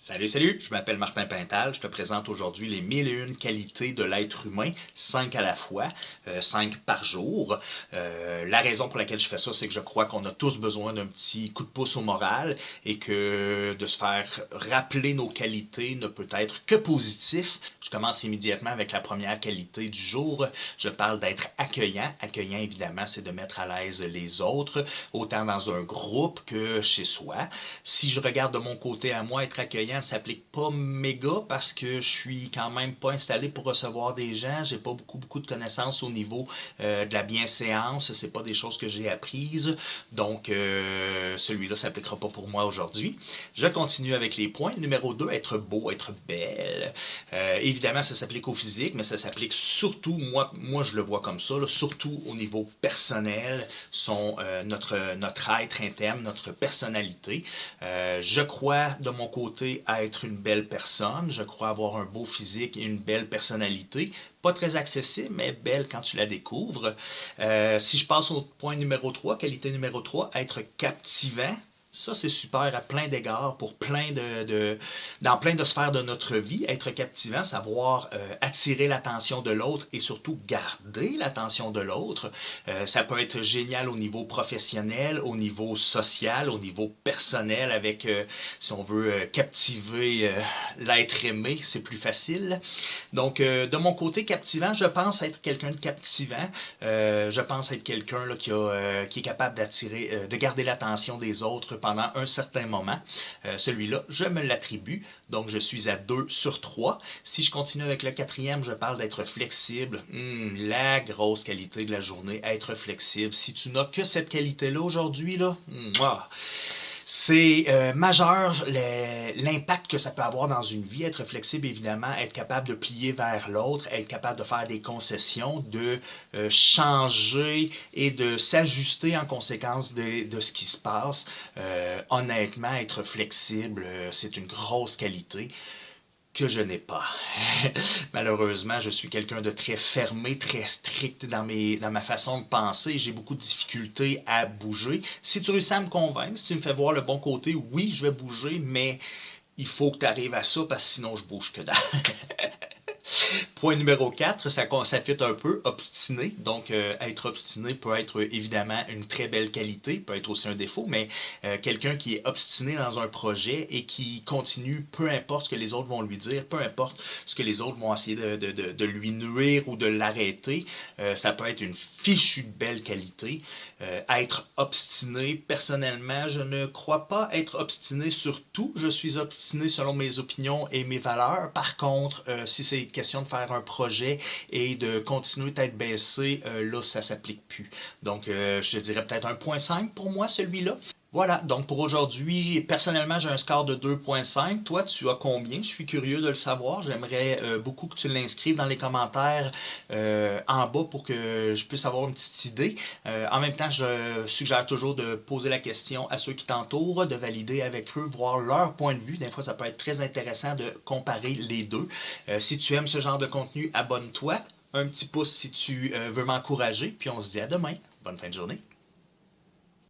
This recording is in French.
Salut, je m'appelle Martin Pintal, je te présente aujourd'hui les 1001 qualités de l'être humain, 5 à la fois, 5 par jour. La raison pour laquelle je fais ça, c'est que je crois qu'on a tous besoin d'un petit coup de pouce au moral et que de se faire rappeler nos qualités ne peut être que positif. Je commence immédiatement avec la première qualité du jour. Je parle d'être accueillant. Accueillant, évidemment, c'est de mettre à l'aise les autres, autant dans un groupe que chez soi. Si je regarde de mon côté à moi, être accueillant ne s'applique pas méga parce que je suis quand même pas installé pour recevoir des gens. J'ai pas beaucoup de connaissances au niveau de la bienséance. C'est pas des choses que j'ai apprises. Donc, celui-là s'appliquera pas pour moi aujourd'hui. Je continue avec les points. Numéro 2, être beau, être belle. Évidemment, ça s'applique au physique, mais ça s'applique surtout, moi je le vois comme ça, là, surtout au niveau personnel, notre être interne, notre personnalité. Je crois de mon côté être une belle personne. Je crois avoir un beau physique et une belle personnalité. Pas très accessible, mais belle quand tu la découvres. Si je passe au point numéro 3, qualité numéro 3, être captivant. Ça, c'est super à plein d'égards pour dans plein de sphères de notre vie. Être captivant, savoir attirer l'attention de l'autre et surtout garder l'attention de l'autre. Ça peut être génial au niveau professionnel, au niveau social, au niveau personnel avec, si on veut, captiver l'être aimé, c'est plus facile. Donc, de mon côté captivant, je pense être quelqu'un de captivant. Je pense être quelqu'un là, qui est capable d'attirer, de garder l'attention des autres pendant un certain moment. Celui-là, je me l'attribue. Donc, je suis à 2 sur 3. Si je continue avec le quatrième, je parle d'être flexible. La grosse qualité de la journée, être flexible. Si tu n'as que cette qualité-là aujourd'hui, là, c'est majeur l'impact que ça peut avoir dans une vie, être flexible évidemment, être capable de plier vers l'autre, être capable de faire des concessions, de changer et de s'ajuster en conséquence de ce qui se passe. Honnêtement, être flexible, c'est une grosse qualité que je n'ai pas. Malheureusement, je suis quelqu'un de très fermé, très strict dans ma façon de penser. J'ai beaucoup de difficultés à bouger. Si tu réussis à me convaincre, si tu me fais voir le bon côté, oui, je vais bouger, mais il faut que tu arrives à ça parce que sinon je bouge que dalle. Point numéro 4, ça fit un peu, obstiné. Donc, être obstiné peut être évidemment une très belle qualité, peut être aussi un défaut, mais quelqu'un qui est obstiné dans un projet et qui continue, peu importe ce que les autres vont lui dire, peu importe ce que les autres vont essayer de lui nuire ou de l'arrêter, ça peut être une fichue belle qualité. Être obstiné, personnellement, je ne crois pas être obstiné sur tout. Je suis obstiné selon mes opinions et mes valeurs. Par contre, si c'est question de faire un projet et de continuer tête baissée, là, ça s'applique plus. Donc, je dirais peut-être 1.5 pour moi, celui-là. Voilà, donc pour aujourd'hui, personnellement, j'ai un score de 2.5. Toi, tu as combien? Je suis curieux de le savoir. J'aimerais beaucoup que tu l'inscrives dans les commentaires en bas pour que je puisse avoir une petite idée. En même temps, je suggère toujours de poser la question à ceux qui t'entourent, de valider avec eux, voir leur point de vue. Des fois, ça peut être très intéressant de comparer les deux. Si tu aimes ce genre de contenu, abonne-toi. Un petit pouce si tu veux m'encourager. Puis on se dit à demain. Bonne fin de journée.